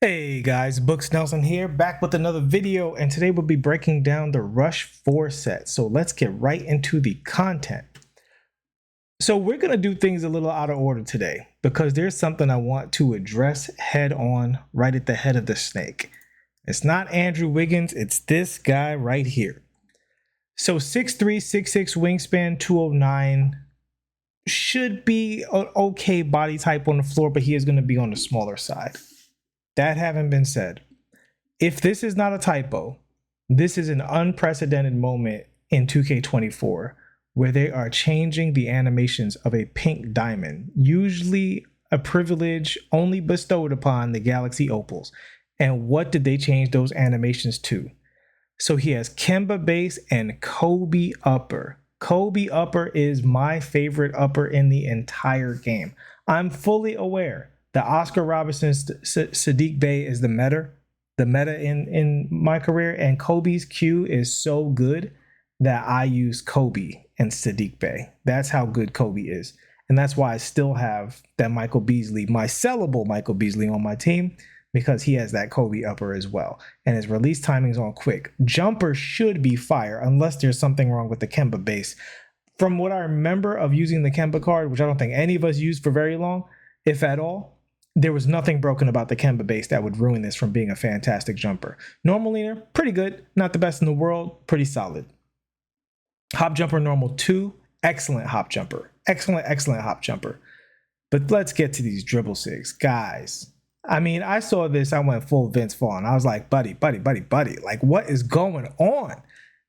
Hey guys, Books Nelson here, back with another video, and today we'll be breaking down the Rush 4 set. So let's get right into the content. So we're going to do things a little out of order today because there's something I want to address head on right at the head of the snake. It's not Andrew Wiggins, it's this guy right here. So 6'3", 6'6", wingspan, 209, should be an okay body type on the floor, but he is going to be on the smaller side. That having been said, if this is not a typo, this is an unprecedented moment in 2K24 where they are changing the animations of a pink diamond, usually a privilege only bestowed upon the Galaxy Opals. And what did they change those animations to? So he has Kemba base and Kobe upper. Kobe upper is my favorite upper in the entire game. I'm fully aware that Oscar Robertson, Sadiq Bey is the meta in my career, and Kobe's Q is so good that I use Kobe and Sadiq Bey. That's how good Kobe is, and that's why I still have that Michael Beasley, my sellable Michael Beasley, on my team, because he has that Kobe upper as well, and his release timing's on quick. Jumper should be fire unless there's something wrong with the Kemba base. From what I remember of using the Kemba card, which I don't think any of us used for very long, if at all, there was nothing broken about the Kemba base that would ruin this from being a fantastic jumper. Normal leaner, pretty good. Not the best in the world, pretty solid. Hop jumper normal 2, excellent hop jumper. Excellent hop jumper. But let's get to these dribble sigs. Guys, I mean, I saw this, I went full Vince Vaughn. I was like, buddy. Like, what is going on?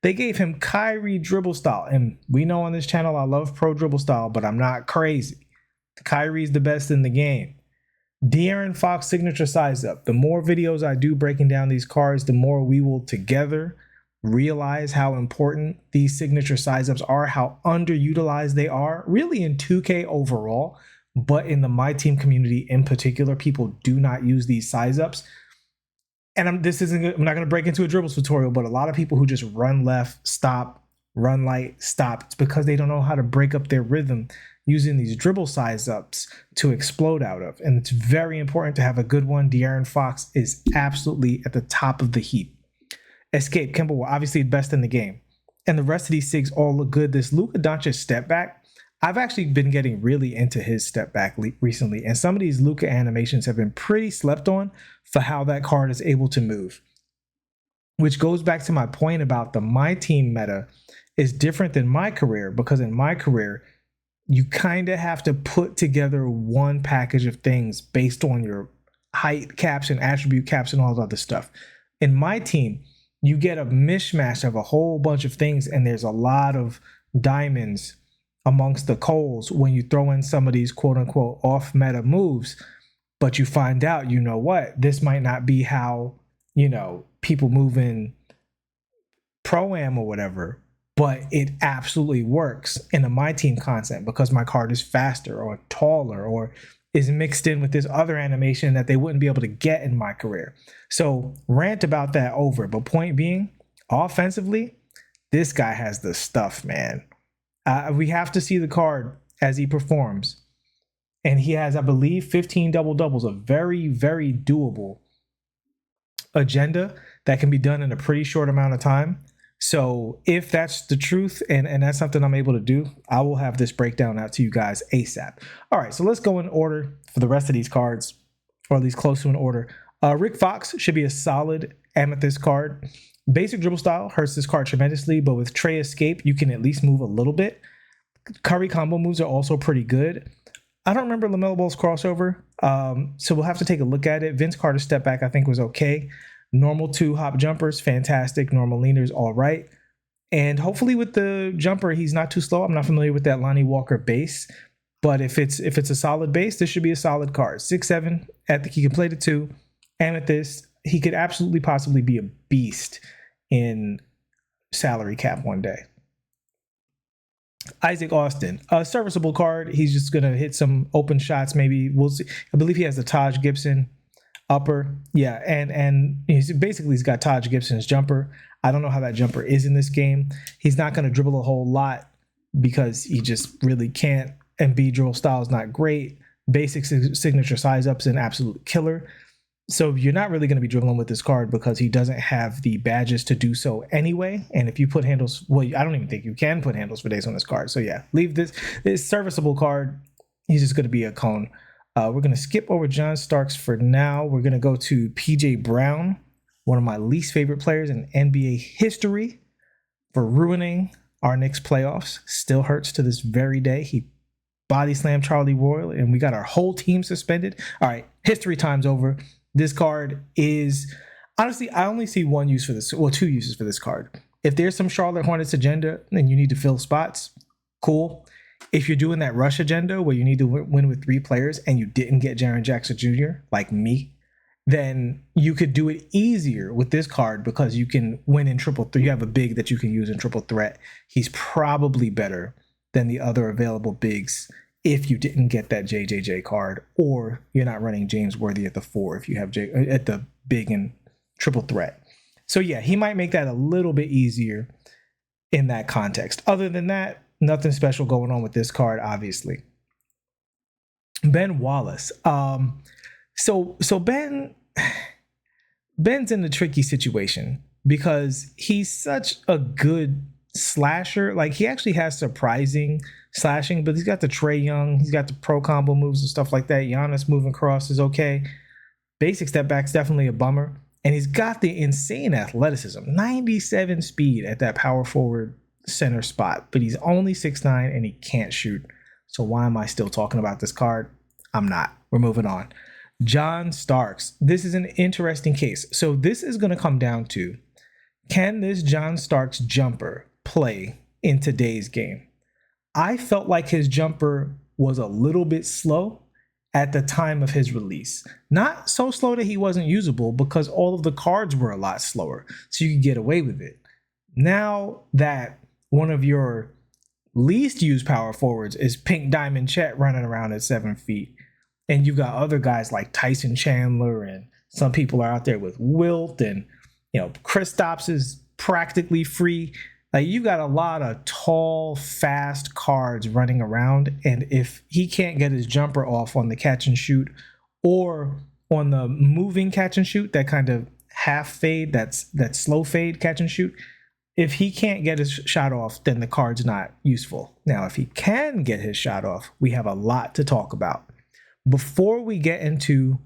They gave him Kyrie dribble style. And we know on this channel I love pro dribble style, but I'm not crazy. Kyrie's the best in the game. De'Aaron Fox signature size up. The more videos I do breaking down these cards, the more we will together realize how important these signature size ups are, how underutilized they are, really in 2K overall, but in the My Team community in particular, people do not use these size ups. And I'm not going to break into a dribbles tutorial, but a lot of people who just run left, stop, run light, stop, it's because they don't know how to break up their rhythm using these dribble size ups to explode out of. And it's very important to have a good one. De'Aaron Fox is absolutely at the top of the heap. Escape, Kemba were obviously best in the game. And the rest of these SIGs all look good. This Luka Doncic step back, I've actually been getting really into his step back recently. And some of these Luka animations have been pretty slept on for how that card is able to move. Which goes back to my point about the My Team meta is different than my career, because in my career, you kind of have to put together one package of things based on your height caps and attribute caps and all that other stuff. In My Team, you get a mishmash of a whole bunch of things, and there's a lot of diamonds amongst the coals when you throw in some of these quote-unquote off-meta moves, but you find out, you know what, this might not be how, people move in Pro-Am or whatever, but it absolutely works in the My Team content because my card is faster or taller or is mixed in with this other animation that they wouldn't be able to get in my career. So rant about that over. But point being, offensively, this guy has the stuff, man. We have to see the card as he performs. And he has, I believe, 15 double-doubles, a very, very doable agenda that can be done in a pretty short amount of time. So if that's the truth and that's something I'm able to do, I will have this breakdown out to you guys ASAP. All right, so let's go in order for the rest of these cards, or at least close to an order. Rick Fox should be a solid amethyst card. Basic dribble style hurts this card tremendously, but with Trey Escape, you can at least move a little bit. Curry combo moves are also pretty good. I don't remember LaMelo Ball's crossover, so we'll have to take a look at it. Vince Carter's step back, I think, was okay. Normal 2 hop jumpers, fantastic. Normal leaners, all right. And hopefully with the jumper, he's not too slow. I'm not familiar with that Lonnie Walker base, but if it's a solid base, this should be a solid card. 6'7", he can play the 2. Amethyst, he could absolutely possibly be a beast in salary cap one day. Isaac Austin, a serviceable card. He's just going to hit some open shots maybe. We'll see. I believe he has the Taj Gibson upper. Yeah, and he's got Taj Gibson's jumper. I don't know how that jumper is in this game. He's not going to dribble a whole lot because he just really can't. And B dribble style is not great. Basic signature size up's an absolute killer. So you're not really going to be dribbling with this card because he doesn't have the badges to do so anyway. And if you put handles, well, I don't even think you can put handles for days on this card. So yeah, leave this. This serviceable card. He's just going to be a cone. We're going to skip over John Starks for now. We're going to go to PJ Brown, one of my least favorite players in NBA history, for ruining our Knicks playoffs. Still hurts to this very day. He body slammed Charlie Royal and we got our whole team suspended. All right, history time's over. This card is, honestly, I only see one use for this, well, two uses for this card. If there's some Charlotte Hornets agenda and you need to fill spots, cool. If you're doing that rush agenda where you need to win with 3 players and you didn't get Jaren Jackson Jr., like me, then you could do it easier with this card because you can win in triple threat. You have a big that you can use in triple threat. He's probably better than the other available bigs if you didn't get that JJJ card, or you're not running James Worthy at the 4 if you have at the big and triple threat. So yeah, he might make that a little bit easier in that context. Other than that, nothing special going on with this card, obviously. Ben Wallace. So Ben's in a tricky situation because he's such a good slasher. Like, he actually has surprising slashing, but he's got the Trae Young, he's got the pro combo moves and stuff like that. Giannis moving across is okay. Basic step back's definitely a bummer. And he's got the insane athleticism, 97 speed at that power forward center spot, but he's only 6'9" and he can't shoot. So why am I still talking about this card? I'm not. We're moving on. John Starks. This is an interesting case. So this is going to come down to, can this John Starks jumper play in today's game? I felt like his jumper was a little bit slow at the time of his release. Not so slow that he wasn't usable, because all of the cards were a lot slower, so you could get away with it. Now that one of your least used power forwards is Pink Diamond Chet running around at 7 feet, and you've got other guys like Tyson Chandler, and some people are out there with Wilt, and Kristaps is practically free. Like, you got a lot of tall, fast cards running around, and if he can't get his jumper off on the catch and shoot or on the moving catch and shoot, that kind of half fade, that slow fade catch and shoot, if he can't get his shot off, then the card's not useful. Now, if he can get his shot off, we have a lot to talk about. Before we get into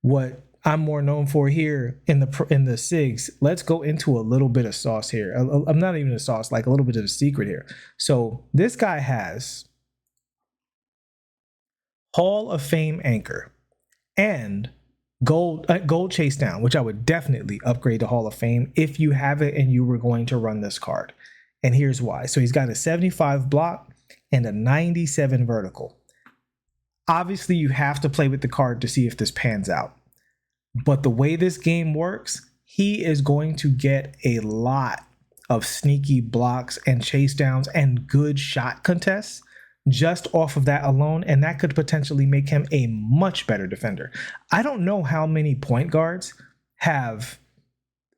what I'm more known for here in the SIGs, let's go into a little bit of sauce here. I'm not even a sauce, like a little bit of a secret here. So this guy has Hall of Fame anchor and gold chase down, which I would definitely upgrade to Hall of Fame if you have it and you were going to run this card. And here's why. So he's got a 75 block and a 97 vertical. Obviously, you have to play with the card to see if this pans out. But the way this game works, he is going to get a lot of sneaky blocks and chase downs and good shot contests just off of that alone, and that could potentially make him a much better defender. I don't know how many point guards have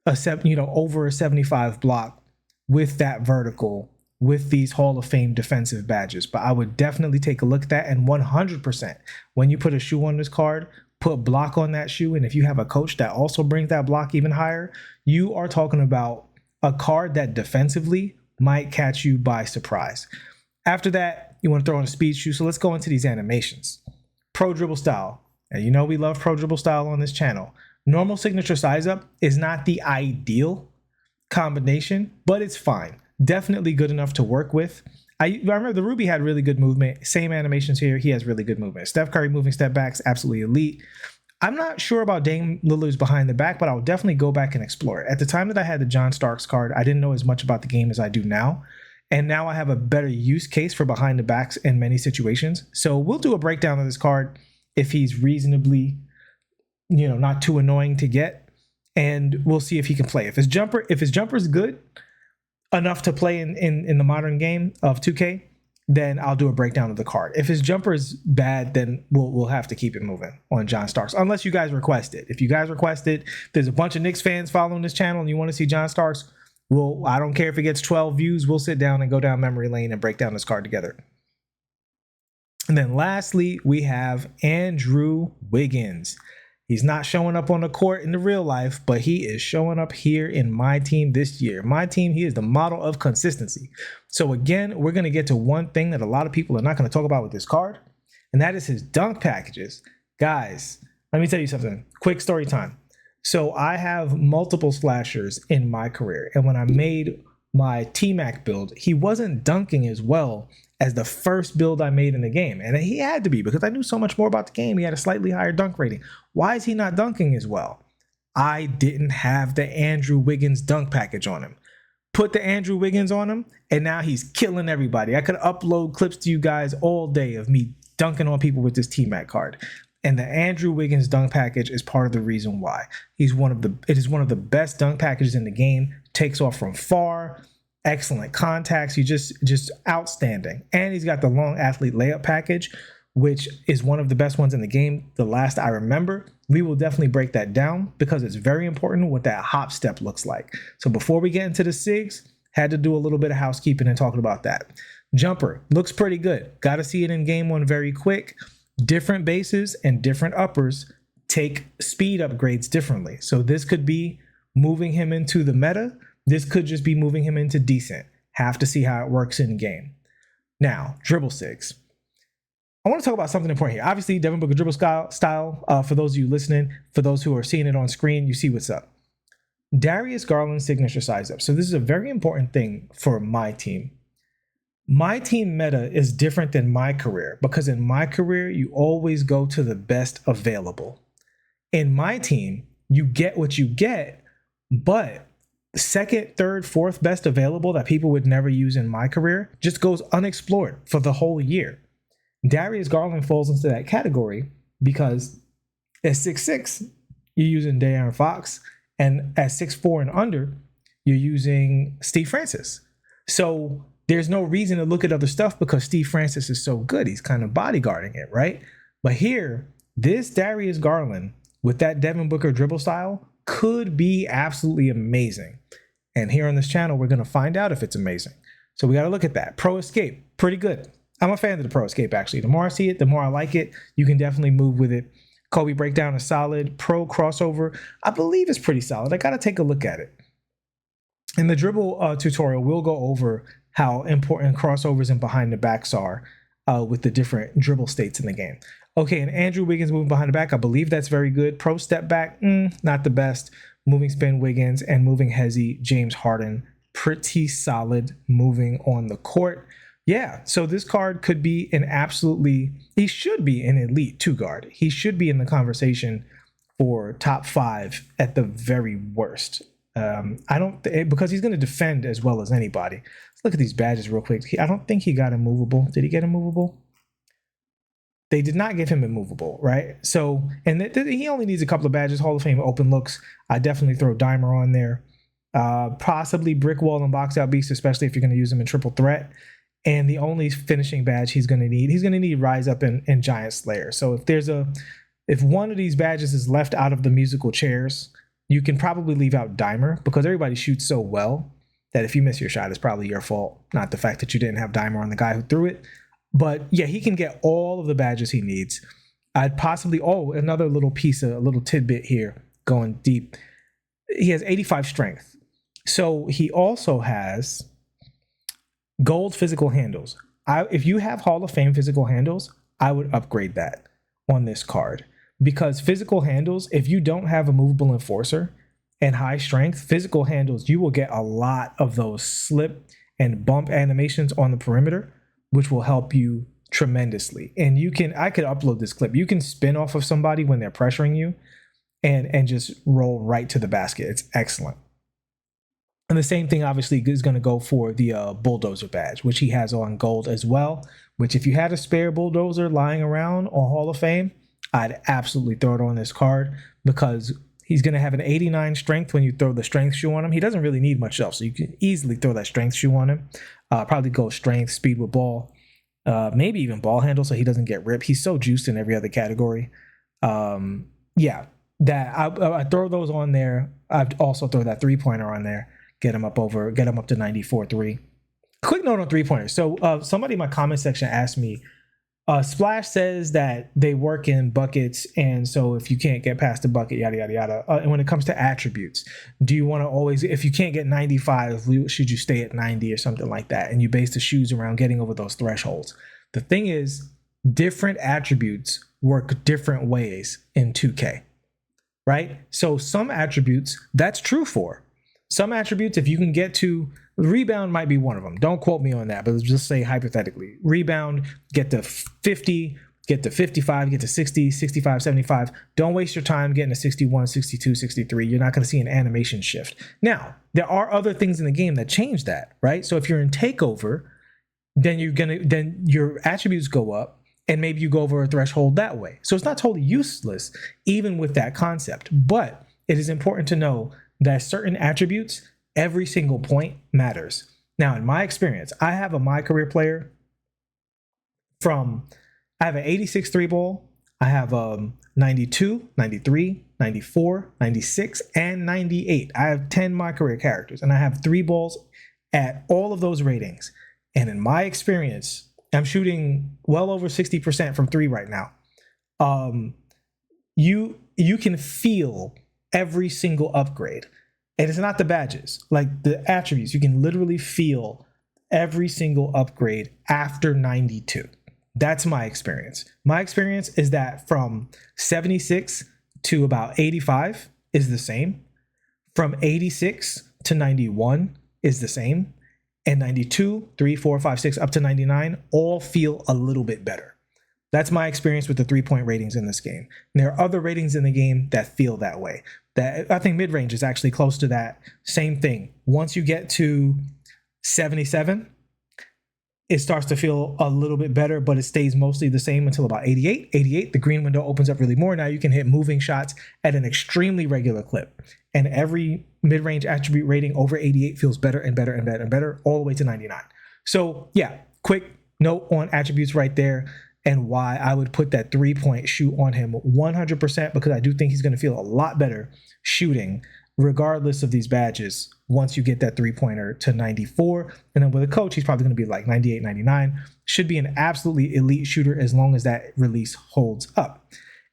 over a 75 block with that vertical with these Hall of Fame defensive badges, but I would definitely take a look at that. And 100%, when you put a shoe on this card, put block on that shoe, and if you have a coach that also brings that block even higher, you are talking about a card that defensively might catch you by surprise. After that, you want to throw on a speed shoe. So let's go into these animations. Pro dribble style. And we love pro dribble style on this channel. Normal signature size up is not the ideal combination, but it's fine. Definitely good enough to work with. I remember the Ruby had really good movement. Same animations here. He has really good movement. Steph Curry moving step backs, absolutely elite. I'm not sure about Dame Lillard's behind the back, but I'll definitely go back and explore it. At the time that I had the John Starks card, I didn't know as much about the game as I do now. And now I have a better use case for behind the backs in many situations. So we'll do a breakdown of this card if he's reasonably, not too annoying to get. And we'll see if he can play. If his jumper is good enough to play in the modern game of 2K, then I'll do a breakdown of the card. If his jumper is bad, then we'll have to keep it moving on John Starks, unless you guys request it. If you guys request it, there's a bunch of Knicks fans following this channel and you want to see John Starks, well, I don't care if it gets 12 views. We'll sit down and go down memory lane and break down this card together. And then lastly, we have Andrew Wiggins. He's not showing up on the court in the real life, but he is showing up here in my team this year. My team, he is the model of consistency. So again, we're going to get to one thing that a lot of people are not going to talk about with this card, and that is his dunk packages. Guys, let me tell you something. Quick story time. So I have multiple slashers in my career, and when I made my T-Mac build, he wasn't dunking as well as the first build I made in the game. And he had to be, because I knew so much more about the game. He had a slightly higher dunk rating. Why is he not dunking as well? I didn't have the Andrew Wiggins dunk package on him. Put the Andrew Wiggins on him, and now he's killing everybody. I could upload clips to you guys all day of me dunking on people with this T-Mac card. And the Andrew Wiggins dunk package is part of the reason why. It is one of the best dunk packages in the game. Takes off from far. Excellent contacts. You just outstanding. And he's got the long athlete layup package, which is one of the best ones in the game. The last I remember, we will definitely break that down because it's very important what that hop step looks like. So before we get into the SIGs, had to do a little bit of housekeeping and talking about that. Jumper looks pretty good. Got to see it in game one very quick. Different bases and different uppers take speed upgrades differently. So this could be moving him into the meta. This could just be moving him into decent. Have to see how it works in game. Now, dribble SIGs. I want to talk about something important here. Obviously, Devin Booker dribble style. For those of you listening, for those who are seeing it on screen, you see what's up. Darius Garland's signature size up. So this is a very important thing for my team. My team meta is different than my career because in my career, you always go to the best available. In my team, you get what you get, but second, third, fourth best available that people would never use in my career just goes unexplored for the whole year. Darius Garland falls into that category because at 6'6", you're using De'Aaron Fox, and at 6'4" and under, you're using Steve Francis. So there's no reason to look at other stuff because Steve Francis is so good. He's kind of bodyguarding it, right? But here, this Darius Garland with that Devin Booker dribble style could be absolutely amazing. And here on this channel, we're going to find out if it's amazing. So we got to look at that. Pro Escape, pretty good. I'm a fan of the Pro Escape, actually. The more I see it, the more I like it. You can definitely move with it. Kobe Breakdown is solid. Pro Crossover, I believe is pretty solid. I got to take a look at it. In the dribble tutorial, we'll go over how important crossovers and behind the backs are with the different dribble states in the game. Okay, and Andrew Wiggins moving behind the back, I believe that's very good. Pro step back, not the best. Moving spin Wiggins and moving hezzy James Harden, pretty solid moving on the court. Yeah, so this card could be he should be an elite 2-guard. He should be in the conversation for top 5 at the very worst. Because he's going to defend as well as anybody. Let's look at these badges real quick. I don't think he got immovable. Did he get immovable? They did not give him immovable, right? So, and he only needs a couple of badges. Hall of Fame open looks. I definitely throw Dimer on there. Possibly Brick Wall and Box Out Beast, especially if you're going to use him in triple threat. And the only finishing badge he's going to need Rise Up and Giant Slayer. So if one of these badges is left out of the musical chairs, you can probably leave out Dimer because everybody shoots so well that if you miss your shot, it's probably your fault, not the fact that you didn't have Dimer on the guy who threw it. But yeah, he can get all of the badges he needs. I'd possibly, another little piece, a little tidbit here going deep. He has 85 strength. So he also has gold physical handles. If you have Hall of Fame physical handles, I would upgrade that on this card. Because physical handles, if you don't have a movable enforcer and high strength, physical handles, you will get a lot of those slip and bump animations on the perimeter, which will help you tremendously. And I could upload this clip. You can spin off of somebody when they're pressuring you and just roll right to the basket. It's excellent. And the same thing obviously is going to go for the bulldozer badge, which he has on gold as well, which if you had a spare bulldozer lying around on Hall of Fame, I'd absolutely throw it on this card because he's going to have an 89 strength when you throw the strength shoe on him. He doesn't really need much else, so you can easily throw that strength shoe on him. Probably go strength, speed with ball, maybe even ball handle so he doesn't get ripped. He's so juiced in every other category. Yeah, I throw those on there. I'd also throw that 3-pointer on there. Get him up to 94-3. Quick note on 3-pointers. So somebody in my comment section asked me, Splash says that they work in buckets, and so if you can't get past the bucket, yada yada yada. And when it comes to attributes, do you want to always, if you can't get 95, should you stay at 90 or something like that? And you base the shoes around getting over those thresholds. The thing is, different attributes work different ways in 2K, right? So some attributes that's true for. Some attributes, if you can get to rebound, might be one of them. Don't quote me on that, but let's just say hypothetically, rebound, get to 50, get to 55, get to 60, 65, 75. Don't waste your time getting to 61, 62, 63. You're not going to see an animation shift. Now, there are other things in the game that change that, right? So if you're in takeover, then your attributes go up, and maybe you go over a threshold that way. So it's not totally useless, even with that concept. But it is important to know that certain attributes, every single point matters. Now, in my experience, I have a My Career player I have an 86 three ball, I have 92, 93, 94, 96, and 98. I have 10 My Career characters, and I have 3 balls at all of those ratings. And in my experience, I'm shooting well over 60% from 3 right now. You can feel every single upgrade. And it's not the badges, like the attributes. You can literally feel every single upgrade after 92. That's my experience. My experience is that from 76 to about 85 is the same. From 86 to 91 is the same. And 92, 3, 4, 5, 6, up to 99 all feel a little bit better. That's my experience with the 3-point ratings in this game. And there are other ratings in the game that feel that way. That I think mid-range is actually close to that same thing. Once you get to 77, it starts to feel a little bit better, but it stays mostly the same until about 88. 88, the green window opens up really more. Now you can hit moving shots at an extremely regular clip. And every mid-range attribute rating over 88 feels better and better and better and better all the way to 99. So yeah, quick note on attributes right there, and why I would put that 3-point shoot on him 100%, because I do think he's going to feel a lot better shooting regardless of these badges once you get that 3-pointer to 94. And then with a coach, he's probably going to be like 98, 99. Should be an absolutely elite shooter as long as that release holds up.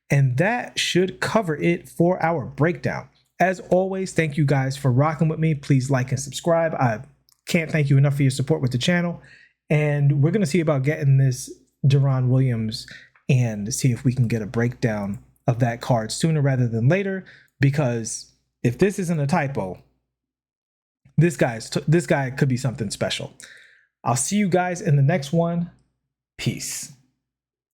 And that should cover it for our breakdown. As always, thank you guys for rocking with me. Please like and subscribe. I can't thank you enough for your support with the channel. And we're going to see about getting this Deron Williams and see if we can get a breakdown of that card sooner rather than later, because if this isn't a typo, this guy could be something special. I'll see you guys in the next one. Peace.